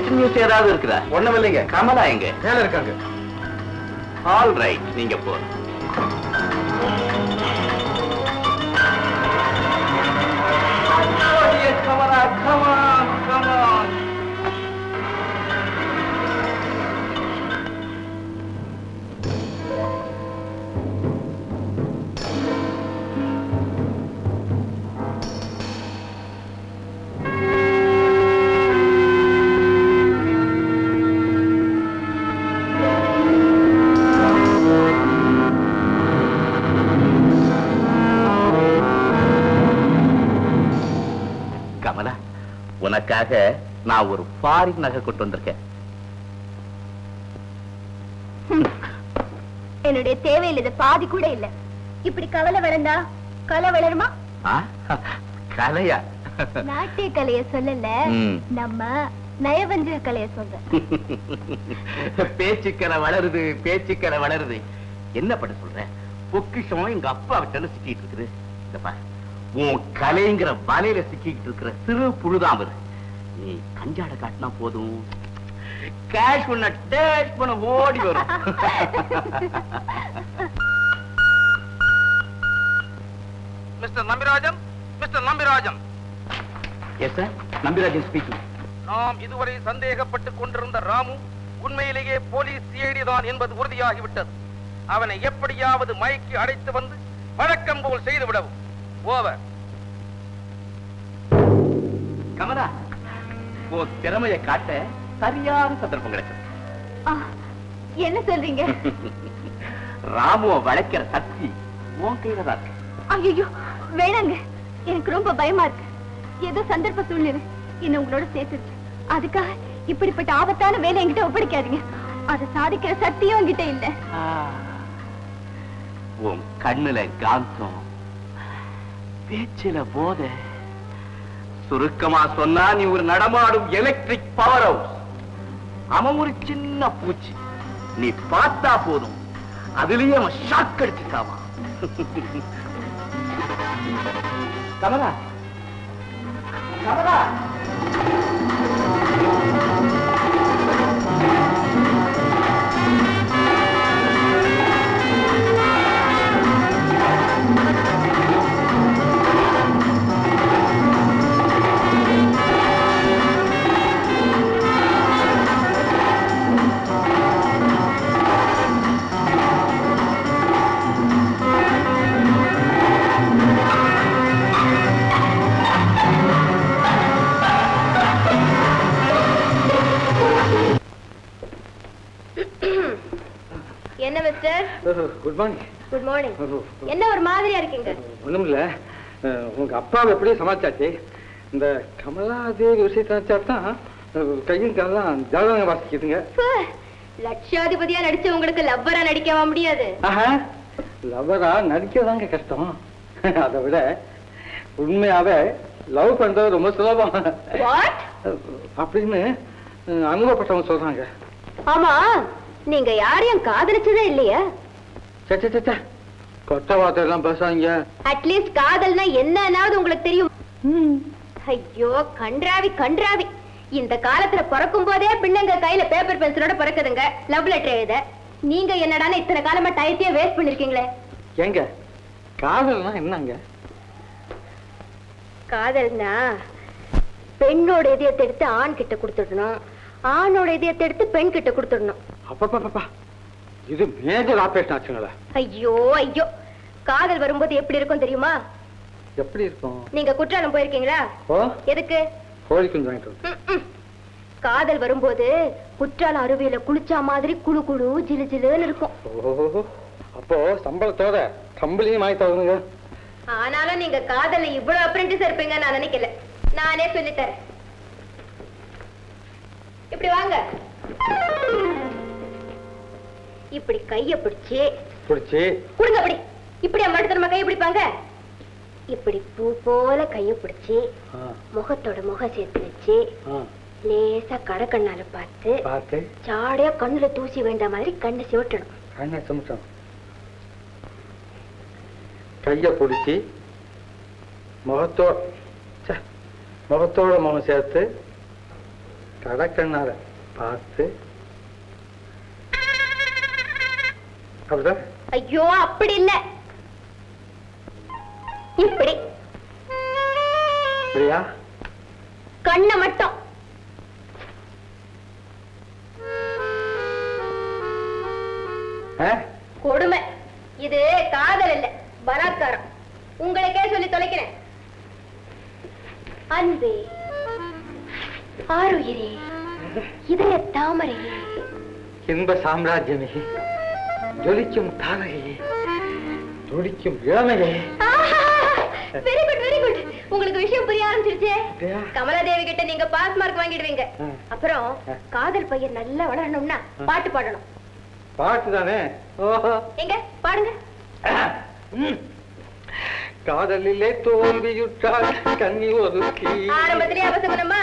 Latest news ஏதாவது இருக்குதா? ஒண்ணும் இல்லைங்க. கமலா எங்க? மேல இருக்காங்க. ஆல் ரைட், நீங்க போ. Kamala, come on come on. உனக்காக நான் ஒரு ஃபாரின் நகை கொண்டு வந்திருக்கேன். என்னுடைய தேவையில் இது பாதி கூட இல்ல. இப்படி கவலை வளர்ந்தா கலை வளருமா? கலையா? நாட்டிய கலைய சொல்லல, நம்ம நயவஞ்சக கலைய சொல்ற. பேச்சுக்கலை வளருது, பேச்சுக்கலை வளருது. என்ன பண்ண சொல்ற? பொக்கிஷம் எங்க அப்பா விட்டு சிக்கிட்டு இருக்குது. உன் கலைங்கிற வலையில சிக்கிட்டு இருக்கிற சிறு புழுதான் வரு. நீ கஞ்சாட காட்டினா போதும், கேஷ் பண்ண டேஷ் பண்ண ஓடி வரும். Mister Nambirajan, mister Nambirajan. Yes sir, Nambirajan speaking. நாம் இதுவரை சந்தேகப்பட்டுக் கொண்டிருந்த ராமு உண்மையிலேயே போலீஸ் சிஐடி தான் என்பது உறுதியாகிவிட்டது. அவனை எப்படியாவது மயக்கி அடைத்து வந்து வழக்கம் போல் செய்து விடவும். ஓவர். கமலா, உன் திறமையை காட்ட சரியான சந்தர்ப்பம் கிடைச்சது. என்ன சொல்றீங்க? ராமுவை வளைக்கிற சக்தி உன் கையில தான் இருக்கு. ஐயோ வேணாங்க, எனக்கு ரொம்ப பயமா இருக்கு. ஏதோ சந்தர்ப்ப சூழ்நிலை என்ன உங்களோட சேர்த்துச்சு. அதுக்காக இப்படிப்பட்ட ஆபத்தான வேலை என்கிட்ட ஒப்படைக்காதீங்க. அதை சாதிக்கிற சக்தியும் என்கிட்ட இல்ல. உன் கண்ணுல காந்தம், பேச்சில போத. சுருக்கமா சொன்னா நீ ஒரு நடமாடும் எலக்ட்ரிக் பவர் ஹவுஸ். அவன் ஒரு சின்ன பூச்சி, நீ பார்த்தா போதும் அதுலயே அவன் ஷாக் அடிச்சுட்டாமா. கமலா, கமலா. என்ன mister? Good morning. Good morning. என்ன ஒரு மாதிரியா இருக்கீங்க? ஒண்ணும் இல்ல, உங்க அப்பாவை எப்படியே சமாளிச்சாச்சு. இந்த கமலா தேவி விஷயத்தான் கையும் காலம் ஜாதகம் வாசிக்குதுங்க. லட்சாதிபதியா நடிச்ச உங்களுக்கு லவ்வரா நடிக்கவா முடியாது? லவ்வரா நடிக்கதாங்க கஷ்டம். அதை விட உண்மையாவே லவ் பண்றது ரொம்ப சுலபம் அப்படின்னு அனுபவப்பட்டவங்க சொல்றாங்க. ஆமா, நீங்க யாரையும் காதலிச்சதே இல்லையா? கொட்ட வார்த்தை எல்லாம் பேசாங்க. அட்லீஸ்ட் காதல்னா என்னன்னாவது உங்களுக்கு தெரியும்? ஐயோ கன்றாவி கன்றாவி. இந்த காலத்துல பிறக்கும் போதே பிள்ளைங்க கையில பேப்பர் பென்சிலோட பிறக்குதுங்க லவ் லெட்டர் எழுத. நீங்க என்னடான இத்தனை காலமா டயத்தையே வேஸ்ட் பண்ணிருக்கீங்களே. ஏங்க காதல்னா என்னங்க? காதல்னா பெண்ணோட இதயத்தை எடுத்து ஆண் கிட்ட கொடுத்துடணும், ஆணோட இதயத்தை எடுத்து பெண் கிட்ட கொடுத்துடணும். அப்பா, இது மேஜர் ஆபரேஷன் ஆச்சுங்களா? ஐயோ ஐயோ, காதல் வரும்போது எப்படி இருக்கும் தெரியுமா? எப்படி இருக்கும்? நீங்க குற்றாலம் போயிருக்கீங்களா? எதுக்கு? கோழிக்குஞ்சு வாங்கிட்டு. காதல் வரும்போது குற்றாலம் அருவியில குளிச்சா மாதிரி குழு குழு ஜிலு ஜிலுன்னு இருக்கும். அப்போ சம்பளத்தோட கம்பளியும் வாங்கி தருங்க. ஆனாலும் நீங்க காதல இவ்வளவு அப்ரெண்டிஸ் இருப்பீங்க நான் நினைக்கல. நானே சொல்லித்தரேன். இப்படி வாங்க. இப்படி கைய பிடிச்சு கொடுங்க. அப்படி இப்படி அம்மாட்டமா கைய பிடிப்பாங்க. இப்படி பூ போல கைய பிடிச்சு முகத்தோட முகம் சேர்த்து வச்சு லேசா கடக்கண்ணால பார்த்து சாடையா கண்ணுல தூசி வேண்ட மாதிரி கண்ணை சிவட்டணும். கைய பிடிச்சி முகத்தோட முகம் சேர்த்து கடக்கண்ணார பார்த்து அப்படிதான். ஐயோ அப்படி இல்ல, இப்படி சரியா? கண்ணை மட்டும். கொடுமை. இது காதல் இல்ல, பலாத்காரம். உங்களுக்கே சொல்லி தொலைக்கிறேன். அன்பே, ஆருயிரே, இதய தாமரையே, இன்ப சாம்ராஜ்யமே, ஜொலிக்கும் தாமரையே, துடிக்கும் இளமையே. Very good, very good. உங்களுக்கு விஷயம் புரிய ஆரம்பிச்சிருச்சே. கமலாதேவி கிட்ட நீங்க பாஸ் மார்க் வாங்கிடுவீங்க. அப்புறம் காதல் பையன் நல்லா வளரணும்னா பாட்டு பாடணும். பாட்டு தானே? எங்க பாடுங்க. காதலிலே தோல்வியுற்றால் கண்ணி ஒதுக்கி. ஆரம்பத்திலேயே அவசகுணமா?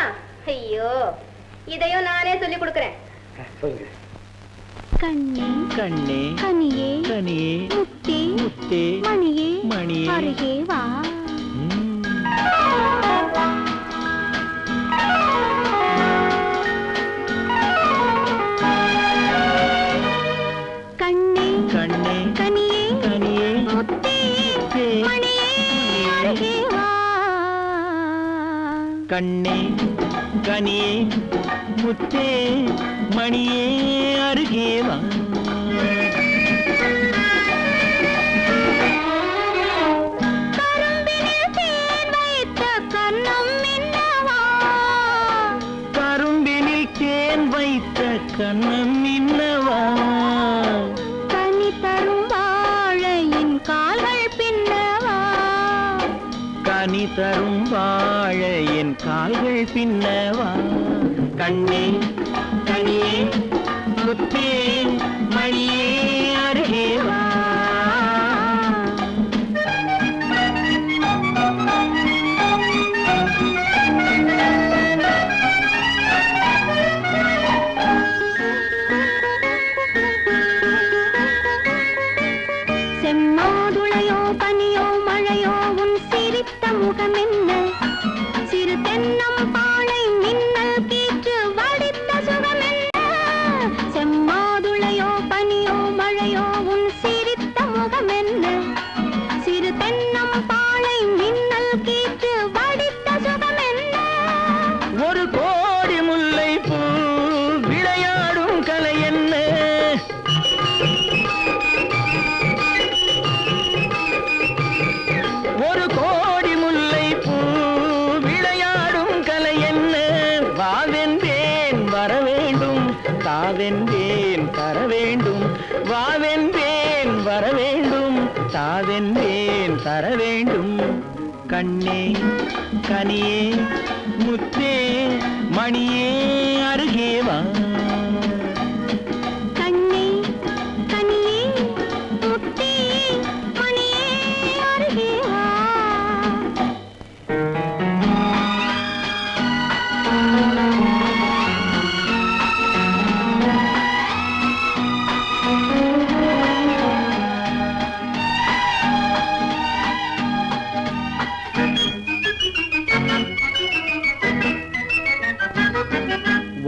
ஐயோ, இதையும் நானே சொல்லி கொடுக்கிறேன். சொல்லுங்க. கண்ணே கண்ணே கனியே கனியே முத்தே முத்தே மணியே மணியே அருகே வா. கண்ணே கண்ணே கனியே கனியே முத்தே முத்தே மணியே அருகே வா. கண்ணே கனியே முத்தே மணியே அருகே வா. கரும்பினில் தேன் வைத்த கண்ணம் மின்னவா. கரும்பினில் தேன் வைத்த கண்ணம் மின்னவா. கனி தரும் வாழையின் கால்கள் பின்னவா. கனி தரும் வாழை என் கால்கள் பின்னவா. கண்ணே கனியே முத்தே மணியே அருகே வா. செம்மாதுளையோ பனியோ மழையோ உன் சிரித்த முகம் என்ன. சிறு தென்னம் பாளை மின்னல் கீற்று வடித்த சுகம் என்ன. செம்மாதுளையோ பனியோ மழையோ உன் சிரித்த முகம் என்ன. சிறு தென்னம் பாளை மின்னல் கீற்று வடித்த சுகம் என்ன. ஒரு கோடி முல்லை பூ விளையாடும் கலை என்ன. ஒரு கோடி முல்லை பூ விளையாடும் கலை என்ன. வாவென்றேன் வர வேண்டும், தாவென்றேன் தர வேண்டும். வாவென்றேன் வர வேண்டும், தாவென்றேன் தர வேண்டும். கண்ணே கனியே முத்தே மணியே அருகே வா. கண்ணே கனியே முத்தே மணியே அருகே வா.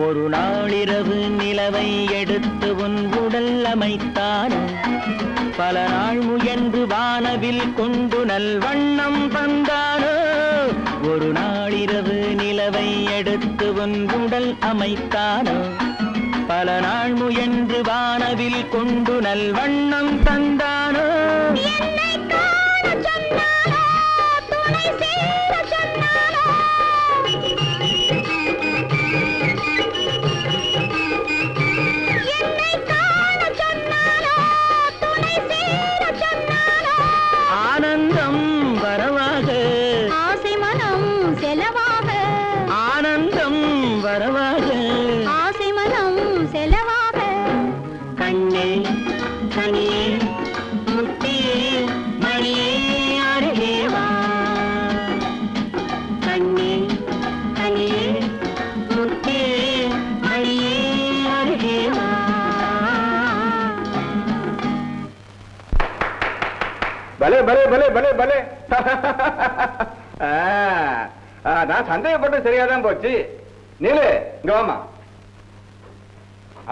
ஒரு நாளிரவு நிலவை எடுத்து உன் உடல் அமைத்தானோ. பல நாள் முயன்று வானவில் கொண்டு நல்வண்ணம் தந்தானோ. ஒரு நாளிரவு நிலவை எடுத்து உன் உடல் அமைத்தானோ. பல நாள் முயன்று வானவில் கொண்டு நல்வண்ணம் தந்தானோ. என்னை காண சொன்னானோ, துணை சேர சொன்னானோ. என்னை காண சொன்னானோ, துணை சேர சொன்னானோ. ஆனந்தம் வரவாக ஆசை மனம் செலவாக. ஆனந்தம் வரவாக. ஆசை மனம் செலவாக. கண்ணே கனியே முத்தே மணியே அருகே வா. கண்ணே கனியே முத்தே மணியே அருகே வா. பலே பலே பலே பலே பலே. நான் சந்தேகப்பட்டு சரியாதான் போச்சு. நீலு இங்க வாமா.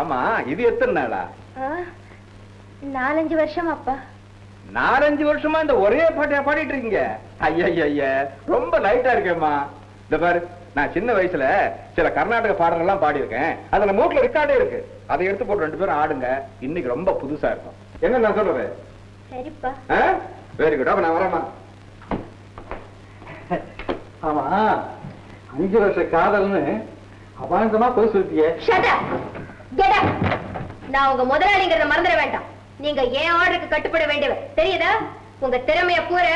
ஆமா, இது எத்தனை நாளா? 4-5 வருஷம் அப்பா. 4-5 வருஷமா இந்த ஒரே பாட்டியா பாடிட்டு இருக்கீங்க? ஐயா ரொம்ப லைட்டா இருக்கேம்மா. இந்த பாரு, நான் சின்ன வயசுல சில கர்நாடக பாடல்கள்லாம் பாடியிருக்கேன். அதுல மூட்ல ரெக்கார்டே இருக்கு. அதை எடுத்து போட்டு 2 பேரும் ஆடுங்க. இன்னைக்கு ரொம்ப புதுசா இருக்கும். என்ன நான் சொல்றது? சரிப்பா. Very good. அப்ப நான் வரேம்மா. ஆமா, 5 வருஷ காதல்னு அபாயமா போய் சொல்லிட்டியே. நான் உங்க முதலாளிங்கிறத மறந்துட வேண்டாம். நீங்க ஏன் ஆர்டருக்கு கட்டுப்பட வேண்டியவர் தெரியுதா? உங்க திறமைய பூர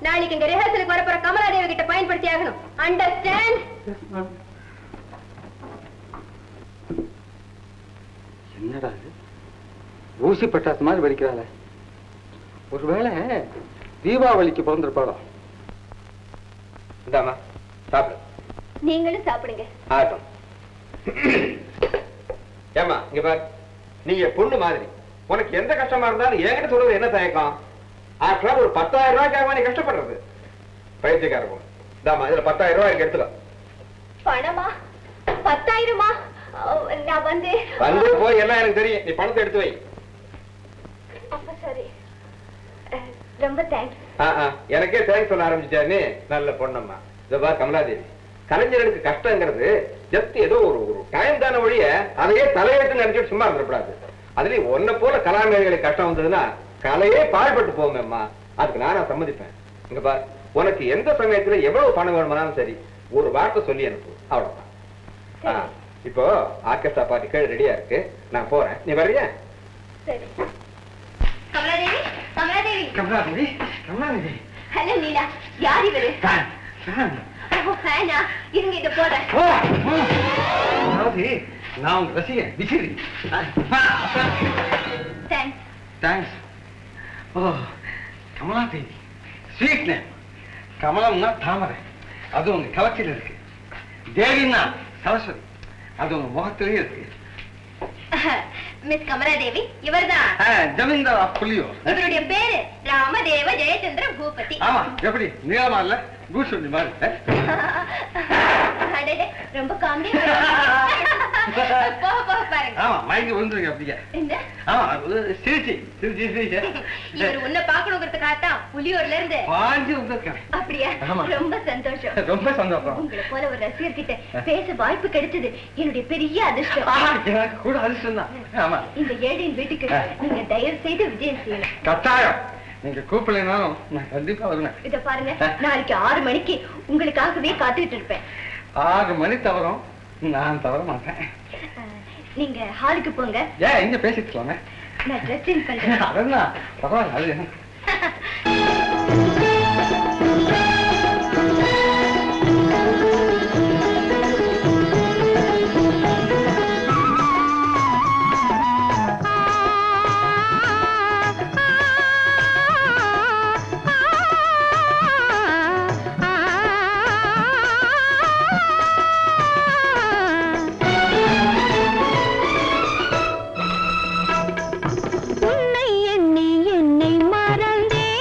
நாளைக்கு இங்க ரிஹர்சலுக்கு வரப்போற கமலாதேவி கிட்ட பயன்படுத்தி ஆகணும். அண்டர்ஸ்டாண்ட்? என்னடா இது, ஊசி பட்டாசு மாதிரி வெடிக்கிறாள. ஒருவேளை தீபாவளிக்கு பிறந்திருப்பாளோ. இந்தாமா சாப்பிடு. நீங்களும் சாப்பிடுங்க. ஆகட்டும். ஏமா இங்க பாரு, நீங்க பொண்ணு மாதிரி உனக்கு எந்த கஷ்டமா இருந்தாலும் என்கிட்ட சொல்றது என்ன தயக்கம்? ஆக்சுவலா ஒரு 10,000 ரூபாய்க்காக நீ கஷ்டப்படுறது. பயிற்சிக்காரங்க தாமா, இதுல 10,000 ரூபாய் எடுத்துக்கோ. பணமா? 10,000மா? நான் வந்து போய் எல்லாம் எனக்கு தெரியும். நீ பணத்தை எடுத்து வை. அப்ப சரி, ரொம்ப தேங்க்ஸ். எனக்கே தேங்க்ஸ் சொல்ல ஆரம்பிச்சிட்டாரு. நல்ல பொண்ணம்மா. இத பார் கமலாதேவி, கலைஞர்களுக்கு கஷ்டங்கிறது ஜஸ்ட் ஏதோ ஒரு டைம் தான வழிய அதையே தலையெழுத்து நினைச்சிட்டு சும்மா இருந்துடக்கூடாது. அதுலயும் ஒன்ன போல கலாமேதைகளுக்கு கஷ்டம் வந்ததுன்னா கலையே பாழ்பட்டு போகுமேம்மா. அதுக்கு நானா சம்மதிப்பேன். இங்க பார், உனக்கு எந்த சமயத்துல எவ்வளவு பணம் வேணுமானாலும் சரி, ஒரு வார்த்தை சொல்லி அனுப்பு, அவ்வளவுதான். இப்போ ஆர்கெஸ்ட்ரா பார்ட்டி கீழே ரெடியா இருக்கு. நான் போறேன், நீ வர்றியா? சரி. கமலாதேவி, கமலாதேவி. கமலாதேவி, கமலாதேவி. ஹலோ நீலா, யார் இவரு? ஃபேனா? இருங்க, இத போறேன். நான் உங்க ரசிகன் விசிறி. தேங்க்ஸ். தேங்க்ஸ். ஓ கமலாதேவி, ஸ்வீட் நேம். கமலம்னா தாமரை, அது உங்க கலக்கில இருக்கு. தேவின்னா சரஸ்வதி, அது உங்க முகத்திலேயே இருக்கு. மிஸ் கமலாதேவி, இவர்தான் ஜமீன்தார் ஆஃப் புலியூர். இவருடைய பேரு ராமதேவ ஜெயச்சந்திர பூபதி. ஆமா, எப்படி நீளமா இல்ல, பூஷணி மாதிரி. ரொம்ப காமெடி. பாருங்க. ஆமா, மயங்கி விழுந்துருங்க அப்படியே. ஆமா, சிரிச்சி சிரிச்சி சிரிச்சு. இவர் உன்னை பாக்கணுங்கிறதுக்காகத்தான் புலியூர்ல இருந்து பாஞ்சு வந்திருக்கேன். அப்படியா? ரொம்ப சந்தோஷம். ரொம்ப சந்தோஷம். உங்களை போல ஒரு ரசிகர் கிட்ட பேச வாய்ப்பு கிடைச்சது என்னுடைய பெரிய அதிர்ஷ்டம். எனக்கு கூட அதிர்ஷ்டம் தான். ஆமா, இந்த ஏழையின் வீட்டுக்கு நீங்க தயவு செய்து விஜயம் செய்யணும். கட்டாயம். நீங்க கூப்பிடலைனாலும் நான் கண்டிப்பா வருவேன். இத பாருங்க, நாளைக்கு 6 மணிக்கு உங்களுக்காகவே காத்துக்கிட்டு இருப்பேன். 6 மணி தவறும், நான் தவற மாட்டேன். நீங்க ஹாலுக்கு போங்க. ஏன் இங்க பேசிட்டு போங்க, நான் ட்ரெஸ் சேஞ்ச் பண்றேன். அதான் பரவாயில்ல. உன்னை எண்ணி என்னை மறந்தேன்.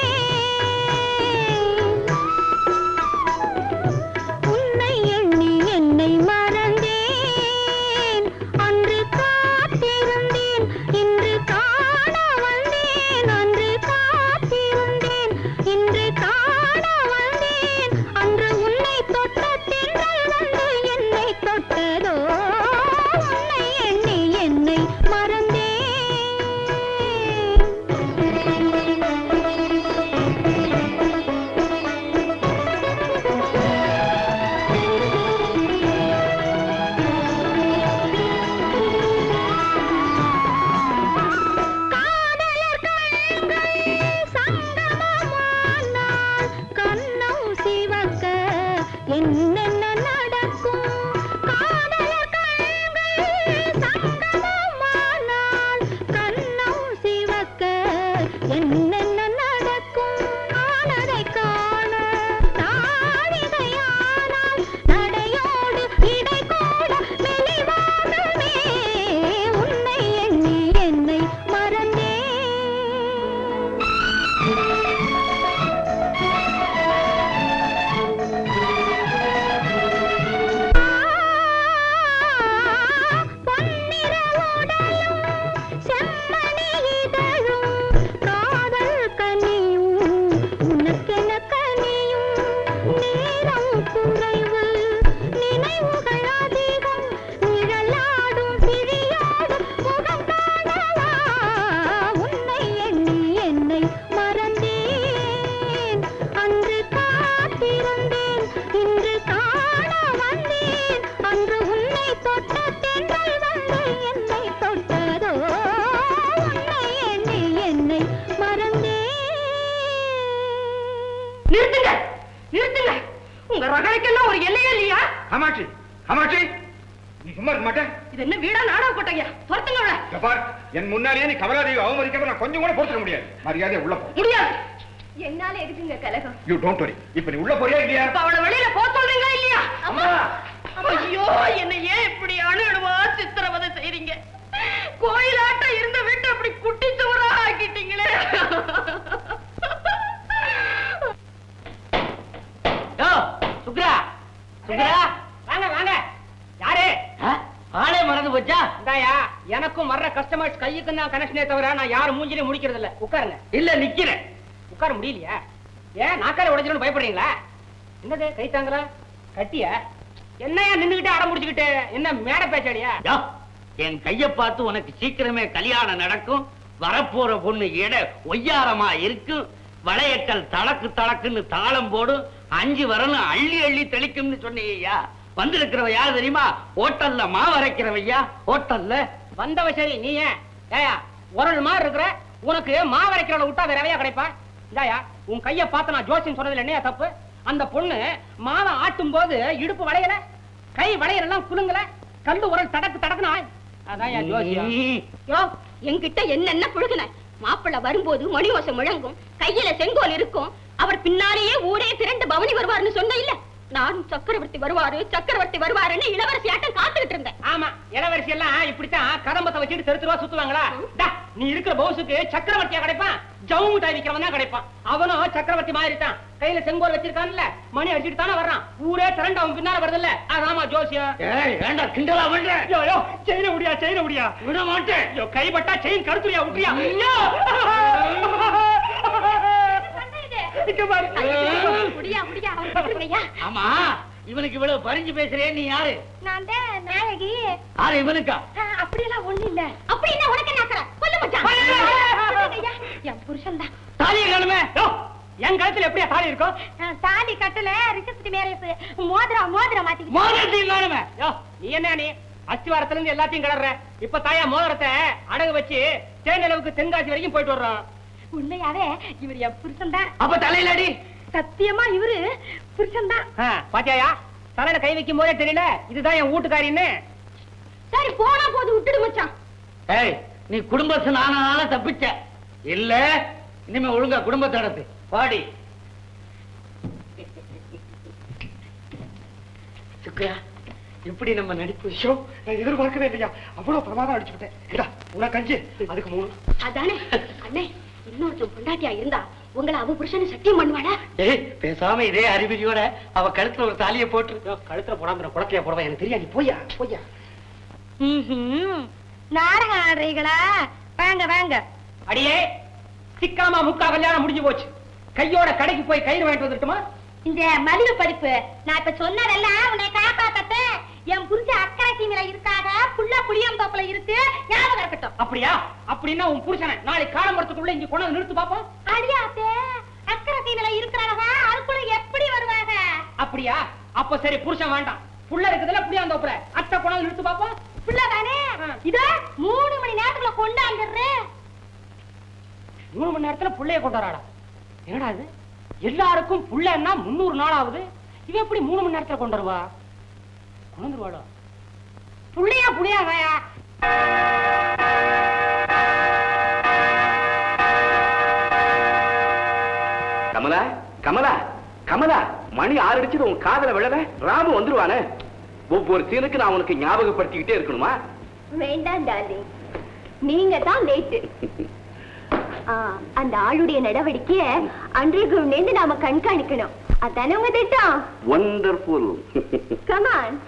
என் முன்னாலேயே நீ கமலாதேவி அவமதிக்கிறத நான் கொஞ்சம் கூட பொறுத்துக்க முடியாது. மரியாதையா உள்ள போ. முடியாது. என்னால எதுக்குங்க கலகம்? You don't worry. இப்ப நீ உள்ள போறியா இல்லையா? அவளை வெளியில போக சொல்றீங்களா இல்லையா? அம்மா ஐயோ, என்ன ஏன் இப்படி அணுவா சித்திரவதை செய்றீங்க? கோயிலாட்டம் இருந்த வீட்டை அப்படி குட்டி சுவரா ஆக்கிட்டீங்களே. சுக்ரா சுக்ரா, வாங்க வாங்க. யாரு? ஆளே மறந்து போச்சா? இந்தாயா, எனக்கும் வர்ற கஸ்டமர்ஸ் கையுக்கும் தான் கனெக்ஷனே தவிர நான் யாரும் மூஞ்சிலே முடிக்கிறது இல்ல. உட்காருங்க. இல்ல நிக்கிறேன். உட்கார முடியலையா? ஏன் நாக்கால உடைஞ்சிடும் பயப்படுறீங்களா? என்னது கை தாங்கல கட்டிய? என்னையா நின்னுகிட்டே அடம் முடிச்சுக்கிட்டு? என்ன மேட பேச்சாடியா? என் கைய பார்த்து உனக்கு சீக்கிரமே கல்யாணம் நடக்கும். வரப்போற பொண்ணு எட ஒய்யாரமா இருக்கும். வளையக்கல் தளக்கு தளக்குன்னு தாளம் போடும். 5 வரணும் அள்ளி அள்ளி தெளிக்கும்னு சொன்னீங்கய்யா. வந்திருக்கிறவ யார் தெரியுமா? ஹோட்டல்ல மாவரைக்கிறவையா. ஹோட்டல்ல வந்தவ சரி, நீ ஏன் ஏயா உரல் மாதிரி இருக்கிற? உனக்கு மாவரைக்கிறவளை விட்டா வேற எவையா கிடைப்பா? இந்தாயா, உன் கைய பார்த்து நான் ஜோசியம் சொன்னதுல என்னையா தப்பு? அந்த பொண்ணு மாவை ஆட்டும் போது இடுப்பு வளையல, கை வளையல் எல்லாம் குலுங்கல, கல்லு உரல் தடக்கு தடக்குனா அதான் ஜோசியம். யோ, என்கிட்ட என்னென்ன புழுகுன? மாப்பிள்ள வரும்போது மணி ஓசை முழங்கும், கையில செங்கோல் இருக்கும், அவர் பின்னாலேயே ஊரே திரண்டு பவனி வருவாருன்னு சொன்ன இல்ல? நானும் சக்கரவர்த்தி வருவாருன்னு இளவரசி ஆட்டம் காத்துக்கிட்டு இருந்தேன். ஆமா, இளவரசி எல்லாம் இப்படித்தான் கதம்பத்தை வச்சுட்டு தெரு தெருவா சுத்துவாங்களா? நீ இருக்கிற பவுசுக்கு சக்கரவர்த்தியா கிடைப்பான், ஜவு மிட்டாய் விக்கிறவன் தான் கிடைப்பான். அவனும் சக்கரவர்த்தி மாதிரி தான், கையில செங்கோல் வச்சிருக்கான்ல, மணி அடிச்சுட்டு தானே வர்றான். ஊரே திரண்டு அவன் பின்னால வருது இல்ல? அதாமா ஜோசியம். ஏண்டா கிண்டலா பண்ற? செயின முடியா விட மாட்டேன். கைப்பட்டா செயின் கருத்துறியா விட்டுறியா? ஆமா, இவனுக்கு இவ்வளவு பறிஞ்சு பேசுறேன். நீ யாரு? நான் தான் நாயகி. யாரு இவனுக்கா? அப்படியெல்லாம் ஒண்ணு இல்ல. அப்படின்னா உனக்கு என்ன கொல்ல மாட்டான். என் புருஷன் தான். தாலியை காணுமே. என் கழுத்துல எப்படியா தாலி இருக்கும்? தாலி கட்டல, ரிசப்ஷன் மேரேஜ். மோதிரம் மாத்தி. மோதிரத்தையும் காணுமே. நீ என்ன நீ அஸ்திவாரத்துல இருந்து எல்லாத்தையும் கிளற? இப்ப தாயா மோதிரத்தை அடகு வச்சு தேனிலவுக்கு தென்காசி வரைக்கும் போயிட்டு வர்றோம். உண்மையாவே இவர் என் புருஷன் தான். அப்ப தலையில அடி. சத்தியமா இவரு புருஷன் தான். பாத்தியாயா, தலையில கை வைக்கும் போதே தெரியல இதுதான் என் வீட்டுக்காரின்னு. சரி, போனா போது விட்டுடு மச்சான். ஏய், நீ குடும்பத்து நானால தப்பிச்ச இல்ல? இனிமே ஒழுங்கா குடும்பத்தை நடத்து. பாடி சுக்கா, எப்படி நம்ம நடிப்பு ஷோ? நான் எதிர்பார்க்கவே இல்லையா, அவ்வளவு பிரமாதம் அடிச்சுட்டேன். உனக்கு 5, அதுக்கு 3. அதானே அண்ணே, இன்னொருத்தன் பொண்டாட்டியா இருந்தா உங்களை அவ புருஷனை சத்தியம் பண்ணுவாடா? ஏய், பேசாம இதே அறிவியோட அவ கழுத்துல ஒரு தாலியை போட்டு. கழுத்துல போடாம குளத்தையா போடுவா எனக்கு தெரியாது. போயா போயா. நாடகம் ஆடுறீங்களா? வாங்க வாங்க. அடியே, சிக்காமா முக்கா கல்யாணம் முடிஞ்சு போச்சு. கையோட கடைக்கு போய் கயிறு வாங்கிட்டு வந்துட்டுமா? இந்த மலிவு படிப்பு நான் இப்ப சொன்னதெல்லாம் உன்னை காப்பாத்தட்டு. என் புரிஞ்ச அக்கறை தீவிர இருக்காக, புள்ள புளியந்தோப்புல இருக்கு, ஞாபகம் இருக்கட்டும். அப்படியா? அப்படின்னா உன் புருஷனை நாளைக்கு காலம்பரத்துக்குள்ள இங்க கொண்டு வந்து நிறுத்து பாப்போம். அடியாத்தே, அக்கறை தீவிர இருக்கிறவங்க அதுக்குள்ள எப்படி வருவாங்க? அப்படியா? அப்ப சரி, புருஷன் வேண்டாம், புள்ள இருக்குதுல புளியந்தோப்புல, அத்தை கொண்டு வந்து நிறுத்து பாப்போம். புள்ள தானே, இத 3 மணி நேரத்துக்குள்ள கொண்டாந்துடுறேன். 3 மணி நேரத்துல புள்ளைய கொண்டு வராடா? என்னடா இது, எல்லாருக்கும் புள்ளன்னா 300 நாள் ஆகுது, இவ எப்படி 3 மணி நேரத்துல கொண்டு வருவா? கொண்டு வந்துருவாளோ? புள்ளையா புளியாவையா? கமலா கமலா கமலா, மணி 6 அடிச்சது உன் காதல விழல? ராமு வந்துருவானே. ஒவ்வொரு சீனுக்கு நான் உனக்கு ஞாபகப்படுத்திக்கிட்டே இருக்கணுமா? வேண்டாம் டார்லிங், நீங்க தான் லேட்டு. அந்த ஆளுடைய நடவடிக்கைய அன்றைக்கு நாம கண்காணிக்கணும். அதானே உங்க திட்டம்? Wonderful. Come on.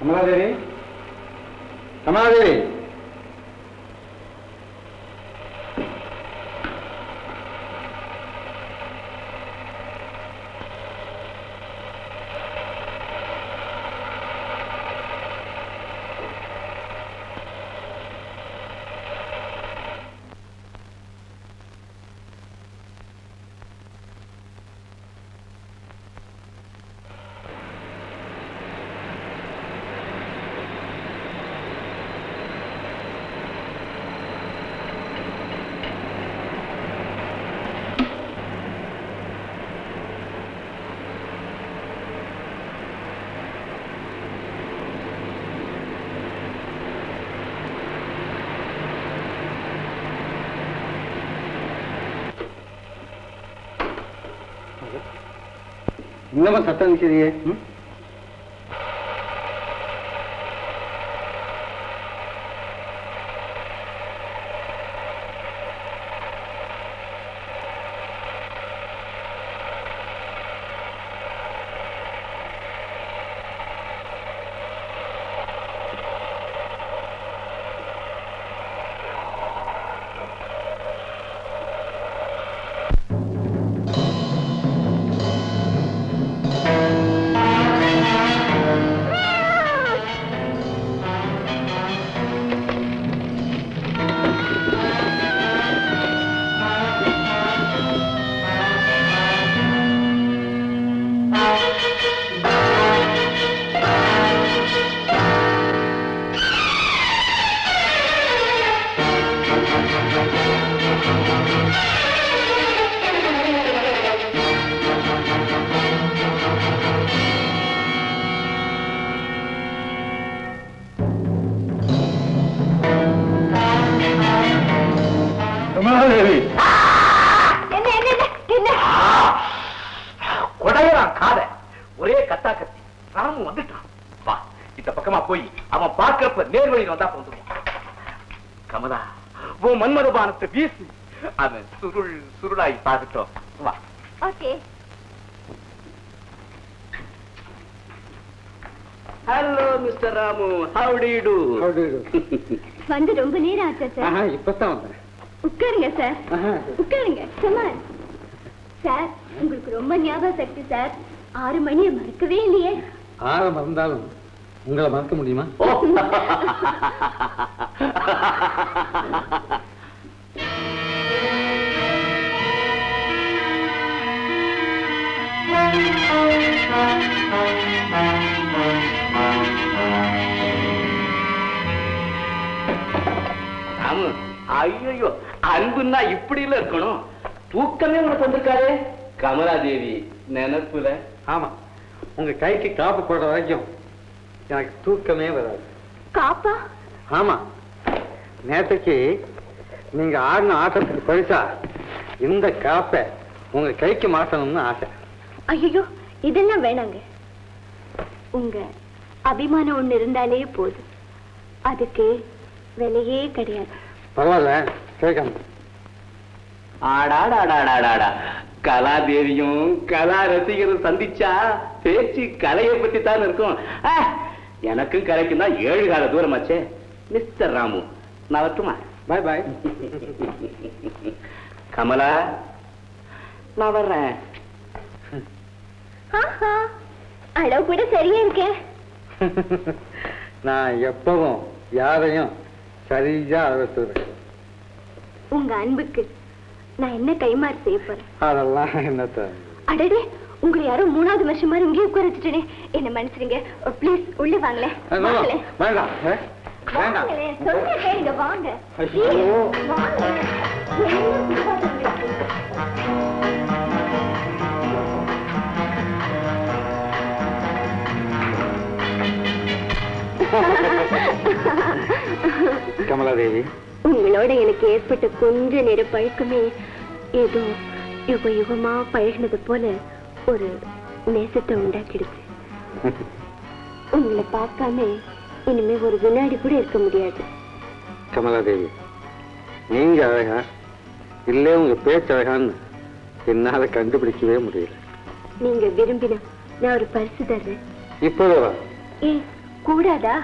Kamaladevi, Kamaladevi. இன்னமும் சத்தம் நிற்கிறியே? கொடையறான் காத ஒரே கத்தா கத்தி. ராமு வந்துட்டான். வா, இந்த பக்கமா போய் அவன் பார்க்கிறப்ப நேர்வழியில் வந்தா போதும். கமலா, உன் மன்மதபானத்தை வீசு, அவன் சுருளாய் பார்க்கட்டும். வா. Okay. Hello mister Ramu, how do you do? வந்து ரொம்ப நேரம் ஆச்சா சார்? இப்பதான் வந்தேன். உட்காருங்க சார், உட்காருங்க. கமான் சார், உங்களுக்கு ரொம்ப ஞாபக சக்தி சார். 6 மணியை மறக்கவே இல்லையே. 6 மறந்தாலும் உங்களை மறக்க முடியுமா? ராமு, ஐயோ, அன்புன்னா இப்படி இல்ல இருக்கணும். தூக்கமே உனக்கு வந்திருக்காரு. கமலாதேவி நினைப்புல. ஆமா, உங்க கைக்கு காப்பு போடுற வரைக்கும் எனக்கு தூக்கமே வராது. காப்பா? ஆமா, நேற்றுக்கு நீங்க ஆடின ஆட்டத்துக்கு பரிசா இந்த காப்பை உங்க கைக்கு மாற்றணும்னு ஆசை. ஐயோ, இதெல்லாம் வேணாங்க. உங்க அபிமானம் ஒண்ணு இருந்தாலே போதும், அதுக்கு விலையே கிடையாது. பரவாயில்ல, கேட்கணும். ஆடாடாடாடாடா, கலாதேவியும் கலா ரசிகரும் சந்திச்சா பேச்சு கலையை பத்தி தான் இருக்கும். எனக்கும் கலைக்கும் தான் 7 கால தூரமாச்சே. மிஸ்டர் ராமு, நான் வரட்டுமா? பாய் பாய். கமலா, நான் வர்றேன். அளவு கூட சரியா இருக்கேன். நான் எப்பவும் யாரையும் சரியா அளவத்துறேன். உங்க அன்புக்கு நான் என்ன கைமாறு செய்ய போறேன்? அதெல்லாம் என்னத்த. அடடே, உங்களை யாரோ 3வது வருஷம் மாதிரி இங்கே உட்கார வச்சுட்டேனே, என்ன மன்னிச்சிருங்க. ப்ளீஸ் உள்ள வாங்களே. வேண்டாம் வேண்டாம், சொல்லுங்க, கேளுங்க, வாங்க. வாங்க. கமலாதேவி, உங்களோட எனக்கு ஏற்பட்ட கொஞ்ச நேர பழக்கமே ஏதோ யுக யுகமா பழகினது போல ஒரு நேசத்தை உண்டாக்கிடுச்சு. உங்களை பார்க்காம இனிமே ஒரு வினாடி கூட இருக்க முடியாது. கமலாதேவி, நீங்க அழகா இல்ல உங்க பேச்சு அழகான்னு என்னால கண்டுபிடிக்கவே முடியல. நீங்க விரும்பினா நான் ஒரு பரிசு தர்றேன். இப்போதா? ஏன் கூடாதா?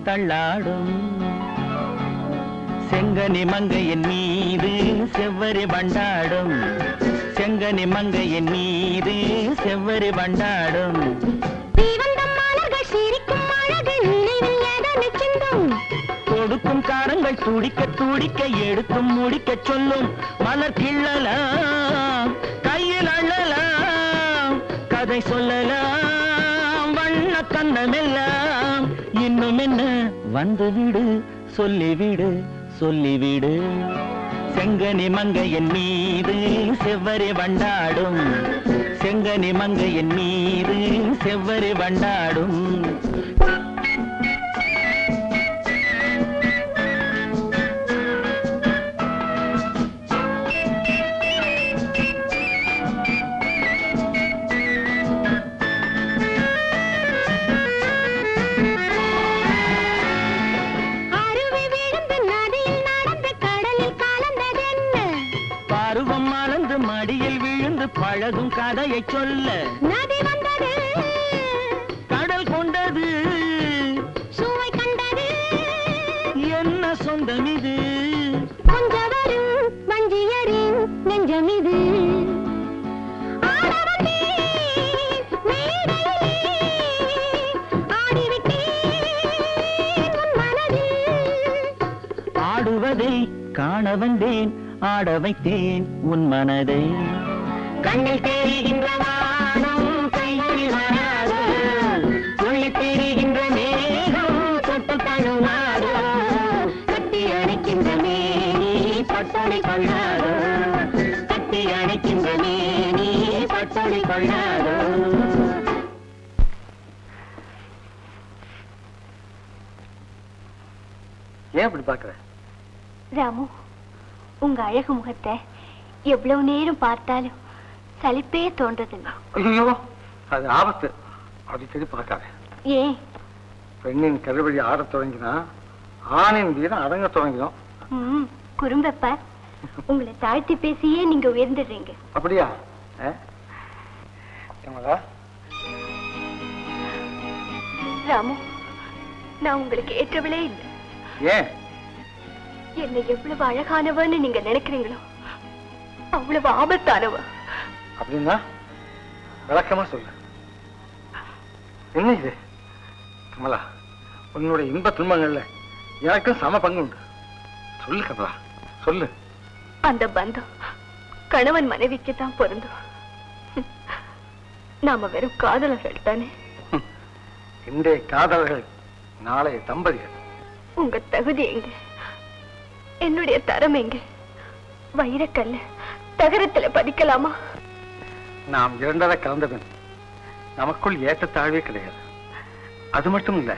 தள்ளாடும் செங்கனி மங்கையின் மீது செவ்வரி வண்டாடும் செங்கனி மங்கையின் மீது செவ்வரி வண்டாடும் கொடுக்கும் காரங்கள் துடிக்க துடிக்க எடுத்தும் முடிக்க சொல்லும் மலர் கிள்ளலாம் கையில் அள்ளலாம் கதை சொல்லலாம் வண்ண கண்ணமெல்லாம் இன்னும் என்ன வந்துவிடு சொல்லிவிடு சொல்லிவிடு செங்கனி மங்கையின் மீது செவ்வரி வண்டாடும் செங்கனி மங்கையின் மீது செவ்வரி வண்டாடும் பழகும் கதையை சொல்ல நதி வந்தது கடல் கொண்டது சுவை கண்டது என்ன சொந்தம் இது கொஞ்சவரும் வஞ்சியரின் நெஞ்சம் இது ஆடுவதை காண வந்தேன் ஆட வைத்தேன் உன் மனதை கண்ணில் தெரிகின்ற வானம் கையில் வராது உள்ளே தெரிகின்ற மேகம் தொட்டு தழுவாது கட்டி அணைக்கின்ற மேனி பட்டொளி கொள்ளாது கட்டி அணைக்கின்ற மேனி பட்டொளி கொள்ளாது ஏன் அப்படி பாக்குற ராமு, உங்க அழகு முகத்தை எவ்வளவு நேரம் பார்த்தாலும் சலிப்பே தோன்றதில்லை. ஐயோ, அது ஆபத்து. அடிக்கடி பார்க்காத. ஏன்? பெண்ணின் கருவழி ஆடத் தொடங்கினா ஆணின் வீரம் அடங்க தொடங்கிடும். குறும்பப்பா, உங்களை தாழ்த்தி பேசியே நீங்க உயர்ந்துடுறீங்க. அப்படியா? ராமு, நான் உங்களுக்கு ஏற்றவளே இல்லை. ஏன்? என்னை எவ்வளவு அழகானவன்னு நீங்க நினைக்கிறீங்களோ அவ்வளவு ஆபத்தானவ. அப்படின்னா விளக்கமா சொல்லு. என்ன இது கமலா? உன்னுடைய இன்ப துன்பங்கள்ல எனக்கும் சம பங்கு உண்டு. சொல்லு கமலா, சொல்லு. அந்த பந்தம் கணவன் மனைவிக்கு தான் பொருந்தும். நாம வெறும் காதலர்கள் தானே. இன்றைய காதலர்கள் நாளைய தம்பதிகள். உங்க தகுதி எங்க? என்னுடைய தரம் எங்க? வைரக்கல்ல தகரத்துல பதிக்கலாமா? நாம் இரண்டரை கலந்தவன் நமக்குள் ஏற்றத்தாழ்வே கிடையாது. அது மட்டும் இல்ல,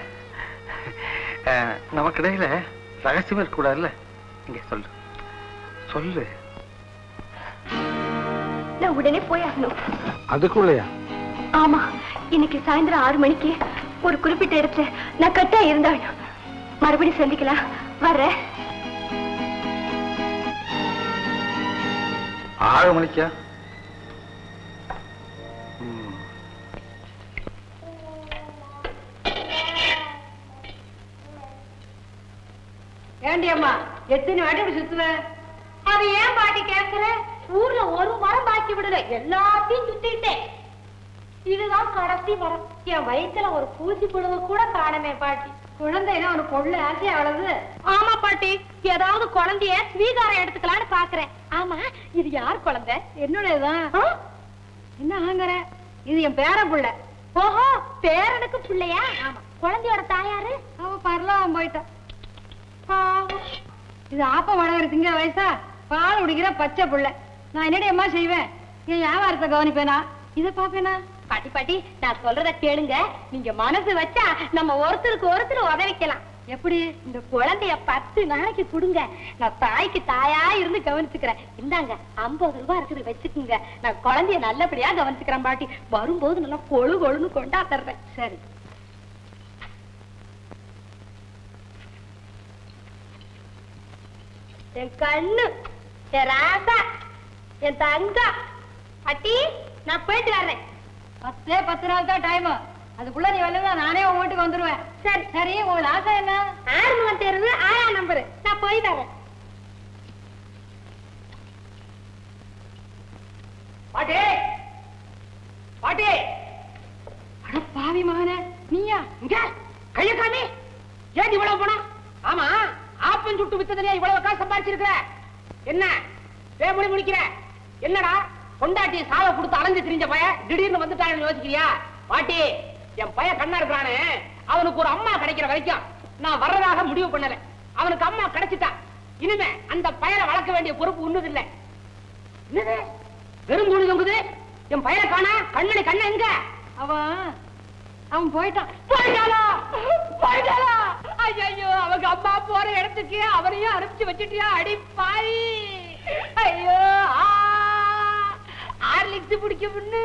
நமக்கிடையில ரகசியம் இருக்கக்கூடாதுல்ல. இங்க சொல்லு சொல்லு. நான் உடனே போய் ஆகணும். அதுக்குள்ளயா? ஆமா, இன்னைக்கு சாயந்தரம் 6 மணிக்கு ஒரு குறிப்பிட்ட இடத்துல நான் கட்டா இருந்தாலும் மறுபடியும் சந்திக்கலாம். வர்றேன். 6 மணிக்கா? ஏண்டியம்மா, எத்தனை வாட்டி சுத்துவ? அது ஏன் பாட்டி கேட்கிற? ஊர்ல ஒரு மரம் பாக்கி விடல, எல்லாத்தையும் சுத்திட்டேன். இதுதான் கடைசி மரம். என் வயிற்றுல ஒரு பூசி புழுவ கூட காணமே பாட்டி. குழந்தைனா ஒரு பொண்ணு ஆசை அவ்வளவு. ஆமா பாட்டி, ஏதாவது குழந்தைய ஸ்வீகாரம் எடுத்துக்கலான்னு பாக்குறேன். ஆமா, இது யார் குழந்தை? என்னுடையதான். என்ன ஆங்கற? இது என் பேர புள்ள. ஓஹோ, பேரனுக்கு பிள்ளையா? ஆமா. குழந்தையோட தாயாரு? அவ பரலோகம் போயிட்டா. இது ஆப்ப வளர்கிற திங்க வயசா பால் குடிக்கிற பச்சை புள்ள. நான் என்னடி அம்மா செய்வேன்? என் வியாபாரத்தை கவனிப்பேனா, இதை பாப்பேனா? பாட்டி பாட்டி, நான் சொல்றத கேளுங்க. நீங்க மனசு வச்சா நம்ம ஒருத்தருக்கு ஒருத்தர் உதவிக்கலாம். எப்படி? இந்த குழந்தைய 10 நாளைக்கு கொடுங்க, நான் தாய்க்கு தாயா இருந்து கவனிச்சுக்கிறேன். இந்தாங்க 50 ரூபாய் இருக்குது, வச்சுக்குங்க. நான் குழந்தைய நல்லபடியா கவனிச்சுக்கிறேன் பாட்டி. வரும்போது நல்லா கொழு கொழுன்னு கொண்டாடுறேன். சரி. என் கண்ணு, என் ராசா, என் தங்கா. பாட்டி, நான் போயிட்டு வர்றேன். 10 நாள் தான் டைம். அதுக்குள்ள நீ வரலதான் நானே உங்க வீட்டுக்கு வந்துருவேன். சரி சரி. உங்க ஆசை என்ன? 6 தெருவு 6ஆம் நம்பரு. நான் போய் வரேன். பாட்டி பாட்டி. அட பாவி மகனே, நீயா? இங்க கைய காமி. ஏன் இவ்வளவு போனா? ஆமா, ஆப்பன் சுட்டு வித்ததுலயா இவ்வளவு காசு சம்பாதிச்சிருக்கிற? என்ன பேமொழி முடிக்கிற? என்னடா கொண்டாட்டி சாவை கொடுத்து அலைஞ்சு திரிஞ்ச பய திடீர்னு வந்துட்டான்னு யோசிக்கிறியா? பாட்டி, என் பையன் கண்ணா இருக்கிறானே, அவனுக்கு ஒரு அம்மா கிடைக்கிற வரைக்கும் நான் வர்றதாக முடிவு பண்ணல. அவனுக்கு அம்மா கிடைச்சிட்டா, இனிமே அந்த பையனை வளர்க்க வேண்டிய பொறுப்பு ஒண்ணுது இல்ல. என்னது வெறும் கூலி தொங்குது? என் பையனை காணா? கண்ணடி கண்ண எங்க? அவன் போயிட்டான். போயிட்டாளா? போயிட்டாளா? ஐயோ, அவங்க அம்மா போற இடத்துக்கு அவரையும் அனுப்பிச்சு வச்சுட்டியா? அடி பாய். ஐயோ, ஆர்லிக்ஸ் பிடிக்க முன்னு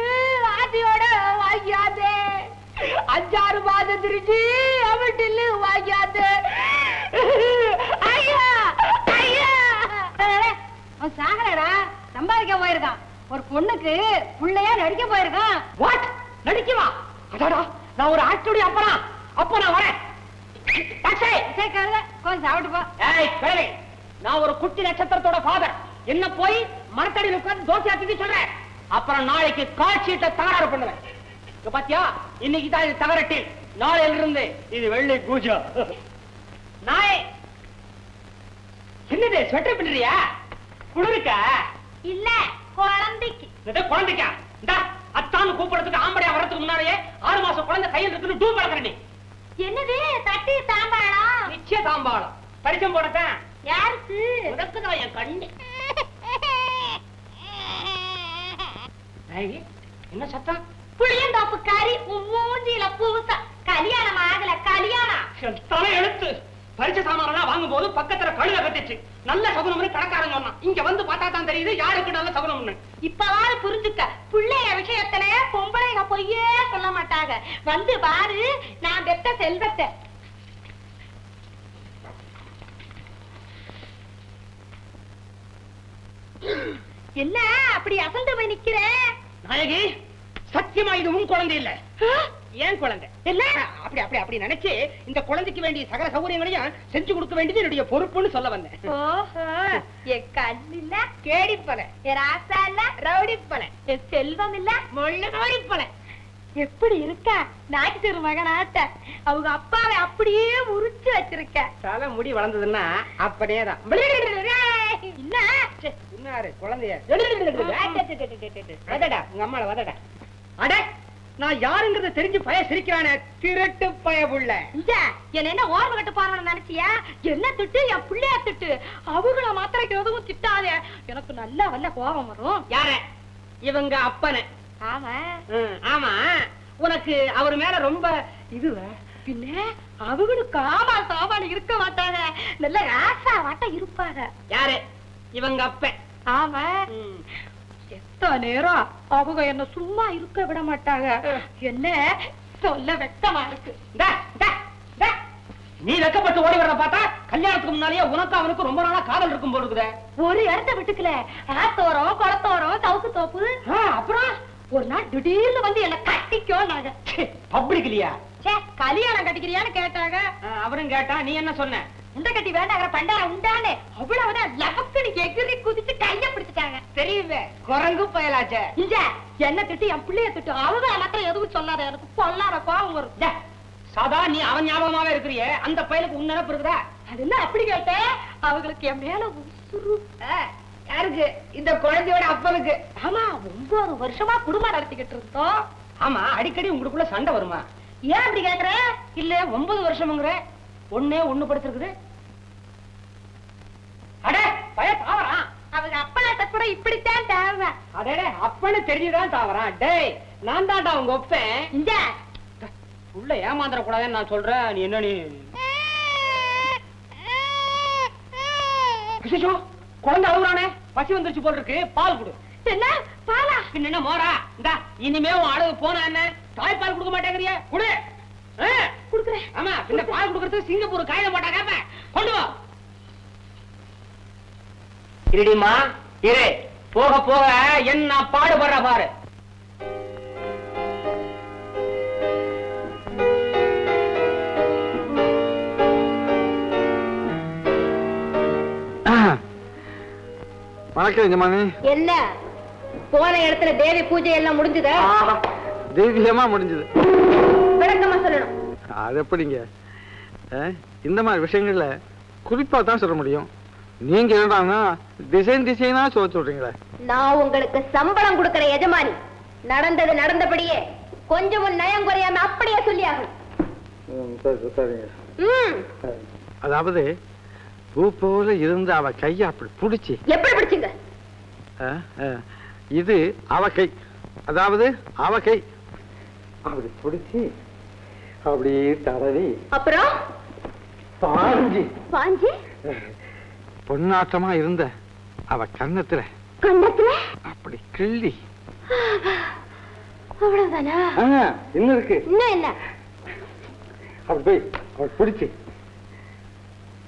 ஆதியோட வாங்கியாதே. 5-6 மாதம் திரிச்சு அவட்டில் வாங்கியாதே. ஐயா ஐயா. அவன் சாகரடா, சம்பாதிக்க போயிருக்கான். ஒரு பொண்ணுக்கு புள்ளையா நடிக்க போயிருக்கான். வாட்? நடிக்கவா? அதாடா, நான் ஒரு ஆக்டருடைய அப்பனா. அப்ப நான் வரேன். கொஞ்சம் சாப்பிட்டு போ. ஏய் பேரை, நான் ஒரு குட்டி நட்சத்திரத்தோட ஃபாதர். என்ன போய் மரத்தடியில் உட்கார்ந்து தோசை ஆத்தி சொல்றேன். அப்புறம் நாளைக்கு காட்சியிட்ட தகராறு பண்ணுவேன். பாத்தியா, இன்னைக்கு தான் இது தகரட்டி, நாளையில இருந்து இது வெள்ளி பூஜா. நாய் என்னது ஸ்வெட்டர் பின்னுறியா? குளிருக்கா? இல்ல, குழந்தைக்கு. குழந்தைக்கா? இந்த அத்தான்னு கூப்பிடறதுக்கு ஆம்படையா வரதுக்கு முன்னாலேயே 6 மாசம் குழந்தை கையில் இருக்குன்னு டூ பழக்கிறேன். என்னது தட்டி தாம்பாளம்? நிச்சய தாம்பாளம். பரிசம் போடத்தான். யாருக்கு? உனக்குதான் என் கண்ணு. என்ன சத்தம்? புளியந்தோப்புக்காரி மூஞ்சியில பூசா. கல்யாணம் ஆகல, கல்யாணம். தலை எழுத்து. பரிசு சாமான் வாங்கும் போது பக்கத்துல கழுத கட்டிச்சு. நல்ல சகுனம்னு கணக்காரங்க சொன்னா. இங்க வந்து பார்த்தா தான் தெரியுது யாருக்கு நல்ல சகுனம்னு. இப்பவாது புரிஞ்சுக்க. பிள்ளைய விஷயத்துல பொம்பளைங்க பொய்யே சொல்ல மாட்டாங்க. வந்து பாரு நான் பெத்த செல்வத்தை. என்ன அப்படி அசந்து போய் நிக்கிற? நாயகி, சத்தியமா இது உன் குழந்தை இல்ல, ஏன் குழந்தை இல்ல. அப்படி அப்படி அப்படி நினைச்சு இந்த குழந்தைக்கு வேண்டிய சகல சௌகரியங்களையும் செஞ்சு கொடுக்க வேண்டியது என்னுடைய பொறுப்புன்னு சொல்ல வந்தேன். ஓஹோ, என் கண்ணில்ல கேடிப்பல, என் ராசா இல்ல ரவுடிப்பல, என் செல்வம் இல்ல மொள்ளோடிப்பல. எப்படி இருக்கா நாட்டு திரு மகனாட்ட? அவங்க அப்பாவை அப்படியே உரிச்சு வச்சிருக்க. தலை முடி வளர்ந்ததுன்னா அப்படியேதான். இன்னாரு குழந்தைய வதடா, உங்க அம்மால வதடா. அட, நான் யாருங்கிறத தெரிஞ்சு பய சிரிக்கிறானே, திருட்டு பய புள்ள. என்ன ஓர்ம கட்டு பாருன்னு நினைச்சியா? என்ன திட்டு? என் பிள்ளையா திட்டு. அவங்கள மாத்திரைக்கு எதுவும் திட்டாதே, எனக்கு நல்லா வல்ல கோபம் வரும். யார? இவங்க அப்பனே. ஆமா ஆமா, உனக்கு அவர் மேல ரொம்ப இது. பின்ன அவங்களும் காமா சாமான் இருக்க மாட்டாங்க, நல்ல ராசா வாட்ட இருப்பாங்க. யாரு? இவங்க அப்ப. ஆமா, எத்தனை நேரம் அவங்க என்ன சும்மா இருக்க விட மாட்டாங்க. என்ன சொல்ல வெக்கமா இருக்கு. நீ வெக்கப்பட்டு ஓடி வர பார்த்தா கல்யாணத்துக்கு முன்னாலேயே உனக்கு அவனுக்கு ரொம்ப நாளா காதல் இருக்கும் போல இருக்குதே. ஒரு இடத்த விட்டுக்கல, ஆத்தோரம் குளத்தோரம் சவுக்கு தோப்பு. அப்புறம் ஒரு நாள் திடீர்னு வந்து என்ன கட்டிக்கோ நாங்க. பப்ளிக் இல்லையா? கல்யாணம் கட்டிக்கிறியான்னு கேட்டாங்க. அவரும் கேட்டா, நீ என்ன சொன்ன? உண்டை கட்டி வேண்டாங்கிற பண்டார உண்டானே. அவ்வளவுதான் லபக்குன்னு எகிரி குதிச்சு கைய பிடிச்சிட்டாங்க. தெரியுமே, குரங்கு பயலாச்சே. இங்க என்ன திட்டு என் பிள்ளைய திட்டு. அவங்க மாத்திரம் எதுவும் சொல்லாத, எனக்கு பொல்லாத கோபம் வரும். சாதா நீ அவன் ஞாபகமாவே இருக்கிறியே, அந்த பயலுக்கு உன் நினைப்பு இருக்குதா? அது என்ன அப்படி கேட்ட? அவங்களுக்கு என் மேல உசுரு. யாருக்கு? இந்த குழந்தையோட அப்பனுக்கு. ஆமா, 9 வருஷமா குடும்பம் நடத்திக்கிட்டு இருந்தோம். ஆமா, அடிக்கடி உங்களுக்குள்ள சண்டை வருமா? ஏன் அப்படி கேக்குற? இல்ல 9 வருஷம்ங்கிற ஒண்ணு படுத்திருக்குது. அடே பய தாவறான். அவங்க அப்பா கூட இப்படித்தான் தேவை. அடே அப்பன்னு தெரிஞ்சுதான் தாவறான். டேய், நான் தான்டா உங்க ஒப்பேன். இந்த உள்ள ஏமாந்துட கூடாதுன்னு நான் சொல்றேன். நீ என்ன நீ குழந்தை அழுகுறானே, பசி வந்துருச்சு போல் இருக்கு. பால் கொடு. என்ன பாலா? பின்ன மோரா? இந்தா, இனிமே உன் அழகு போனா என்ன? தாய்ப்பால் கொடுக்க மாட்டேங்கிறிய? குடு. குடுக்குறேன். ஆமா, பின்ன பால் கொடுக்கறதுக்கு சிங்கப்பூர் காயில மாட்டாங்க. கொண்டு வா. இருடிமா இரு, போக போக என்ன பாடுபடுற பாரு. வணக்கம் எஜமானி. என்ன போன இடத்துல தேவி பூஜை எல்லாம் முடிஞ்சதா? தெய்வீகமா முடிஞ்சது. விளக்கமா சொல்லணும். அது எப்படிங்க? இந்த மாதிரி விஷயங்கள்ல குறிப்பா தான் சொல்ல முடியும். நீங்க என்னடான்னா டிசைனா சொல்றீங்களே. நான் உங்களுக்கு சம்பளம் கொடுக்கிற எஜமானி. நடந்தது நடந்தபடியே கொஞ்சமும் நயம் குறையாம அப்படியே சொல்லியாகும். அதாவது பூ போல இருந்து அவ கைய அப்படி புடிச்சு. எப்படி பிடிச்சுங்க? இது அவ கை, அதாவது அவ கை அப்படி புடிச்சு அப்படியே தடவி அப்புறம் பாஞ்சி பாஞ்சி பொன்னாட்டமா இருந்த அவ கன்னத்துல அப்படி கிள்ளி. அவ்வளவுதானா? இன்னும் இருக்கு. இன்னும் என்ன? அப்படி போய் அவள் பிடிச்சு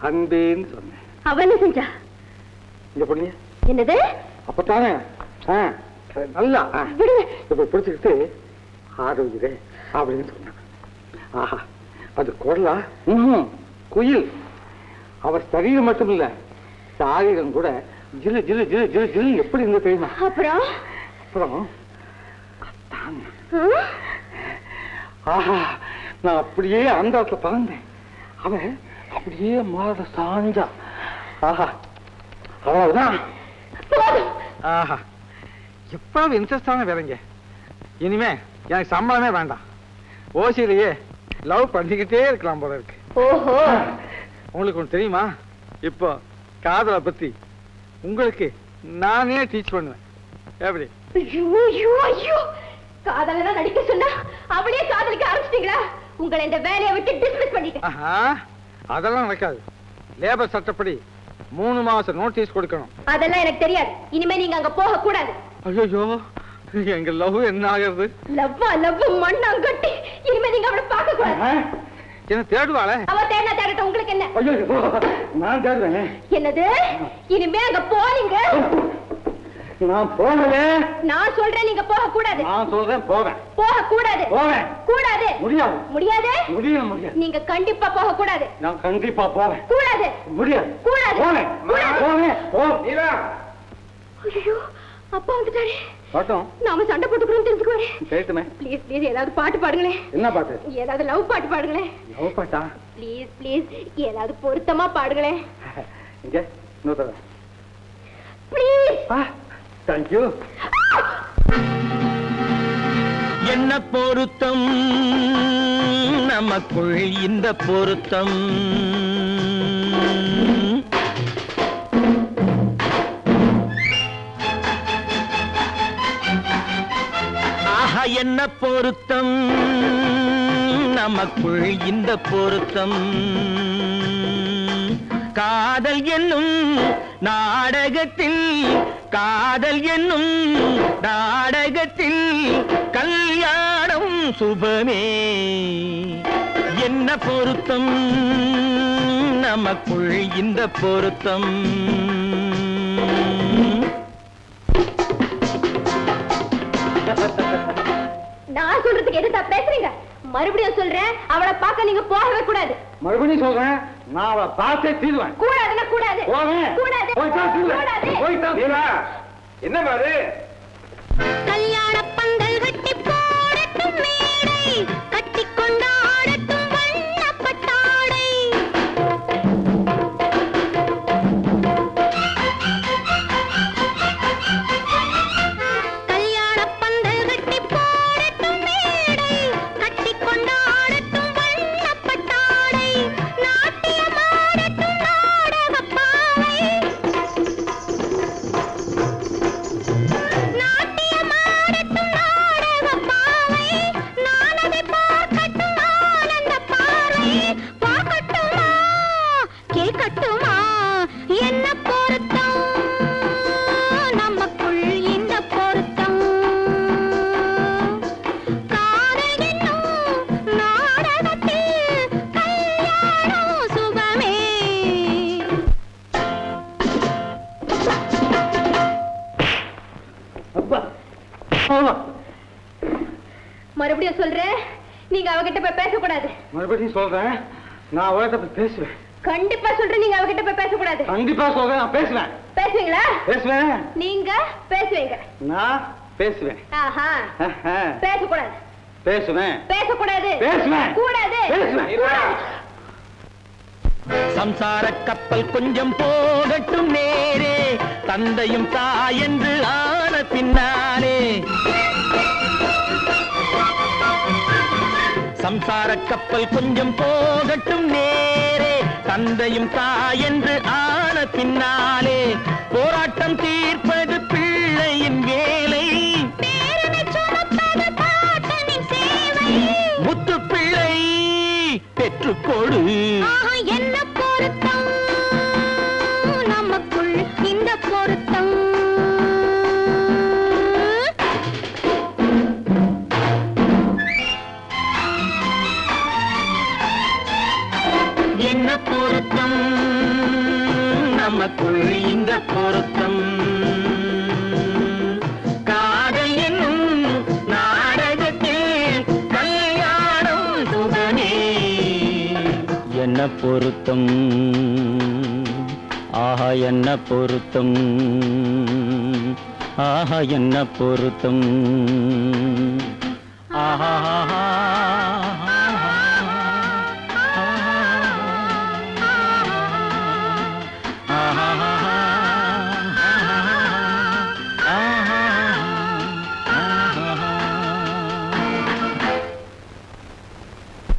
அன்பேன்னு சொன்னேன். அவ என்ன செஞ்சா? இங்க போனீங்க. என்னது? அப்பத்தானே நல்லா இப்ப பிடிச்சுக்கிட்டு ஆரோக்கியதே அப்படின்னு சொன்னான். ஆஹா, அது குரலா? குயில். அவர் சரீரம் மட்டும் இல்ல, சாரீரம் கூட ஜிலு ஜிலு ஜிலு ஜிலு ஜிலு எப்படி இருந்த தெரியுமா? அப்புறம் அப்புறம் ஆஹா, நான் அப்படியே அந்த இடத்துல பறந்தேன். அவன் அப்படியே மாற சாஞ்சா. ஆஹா, அவ்வளவுதான். ஆஹா, எப்பாவது இன்ட்ரெஸ்டான வேலைங்க. இனிமே எனக்கு சம்பளமே வேண்டாம். ஓசியிலேயே லவ் பண்ணிக்கிட்டே இருக்கலாம் போல இருக்கு. ஓஹோ, உங்களுக்கு ஒன்று தெரியுமா? இப்போ காதலை பத்தி உங்களுக்கு நானே டீச் பண்ணுவேன். எப்படி? காதலனா நடிக்க சொன்னா அவளே காதலிக்க ஆரம்பிச்சிட்டீங்களா? உங்களை இந்த வேலையை விட்டு டிஸ்மிஸ் பண்ணிட்டேன். ஆஹா, அதெல்லாம் நடக்காது. லேபர் சட்டப்படி 3 மாசம் நோட்டீஸ் கொடுக்கணும். அதெல்லாம் எனக்கு தெரியாது. இனிமே நீங்க அங்க போக கூடாது. ஐயோ, எங்க லவ் என்ன ஆகிறது? லவ் மண்ணாங்கட்டி. இனிமே நீங்க அவளை பார்க்க கூடாது. என்ன தேடுவாளே? அவ தேடினா தேடட்டும், உங்களுக்கு என்ன? ஐயோ, நான் தேடுவேன். என்னது? இனிமே அங்க போனீங்க. நான் போகல. நான் சொல்றேன், நீங்க போக கூடாது. நான் சொல்றேன், போவேன். போக கூடாது. போவேன். கூடாது. முடியாது. முடியாது. முடியாது. நீங்க கண்டிப்பா போக கூடாது. நான் கண்டிப்பா போவேன். கூடாது. முடியாது. கூடாது. போவேன். போவேன். ஐயோ, அப்பா வந்துட்டாரு. பாட்டும் நாம சண்டை போட்டுக்கிறோம் தெரிஞ்சுக்குவாரு. கேட்டுமே. ப்ளீஸ் ப்ளீஸ் ஏதாவது பாட்டு பாடுங்களேன். என்ன பாட்டு? ஏதாவது லவ் பாட்டு பாடுங்களேன். லவ் பாட்டா? ப்ளீஸ் ப்ளீஸ் ஏதாவது பொருத்தமா பாடுங்களேன். இங்க இன்னொரு ப்ளீஸ். Thank you. என்ன பொருத்தம் நமக்குள் இந்த பொருத்தம். ஆஹா, என்ன பொருத்தம் நமக்குள் இந்த பொருத்தம். காதல் என்னும் நாடகத்தில் காதல் என்னும் நாடகத்தில் கல்யாணம் சுபமே என்ன பொருத்தம் நமக்குள் இந்த பொருத்தம் நான் சொல்றதுக்கு எதுதா பேசுறீங்க? மறுபடியும் சொல்றேன், அவளை பார்க்க நீங்க போகவே கூடாது. மறுபடியும் சொல்றேன், நான் அவளை பார்த்தே தீருவேன். கூடாதுன்னா கூடாது. போவேன். கூடாது. போய்தான் தீருவேன். கூடாது. போய்தான் தீருவேன். என்ன பாரு கல்யாண பந்தல் கட்டி போடட்டும் மேடை, கட்டி கொண்டாடட்டும் வண்ணப்பட்டாடை. கல்யாண பந்தல் கட்டி போடட்டும் மேடை, கட்டி கொண்டாடட்டும் வண்ணப்பட்டாடை. நாட்டியமாடட்டும் நாடகப்பாவை. நாட்டியமாடட்டும் நாடகப்பாவை. நான் அதை பார்க்கட்டும் ஆனந்த பார்வை. பார்க்கட்டுமா கேட்கட்டுமா என்ன பொருத்தம் நமக்குள் இந்த பொருத்தம். காதல் என்னும் நாடகத்தில் கல்யாணம் சுபமே. மறுபடியும் சொல்றேன், நீங்க அவகிட்ட போய் பேசக்கூடாது. மறுபடியும் சொல்றேன், நான் அவகிட்ட போய் பேசுவேன். கண்டிப்பா சொல்றேன், நீங்க அவகிட்ட போய் பேசக்கூடாது. கண்டிப்பா சொல்றேன், நான் பேசுவேன். பேசுவீங்களா? பேசுவேன். நீங்க பேசுவீங்க. நான் பேசுவேன். ஆஹா. ஆஹா. பேசக்கூடாது. பேசுவேன். பேசக்கூடாது. பேசுவேன். கூடாது. பேசுவேன். கூடாது. சம்சார கப்பல் கொஞ்சம் போகட்டும் நேரே தந்தையும் தாயென்று ஆன பின்னாலே சம்சார கப்பல் கொஞ்சம் போகட்டும் நேரே தந்தையும் தாயென்று ஆன பின்னாலே போராட்டம் தீர்ப்பது பிள்ளையின் வேலை பேரனை சுமப்பது பாட்டனின் சேவை. முத்து பிள்ளை பெற்றுக்கொடு ஆஹா, என்ன பொருத்தம் நமக்குள் இந்த பொருத்தம். என்ன பொருத்தம் நமக்குள் இந்த பொருத்தம் காதல் என்னும் நாடகத்தில் கல்யாணம் சுபமே என்ன பொருத்தம் ஆஹா என்ன பொருத்தம் ஆஹா என்ன பொருத்தம் ஆஹா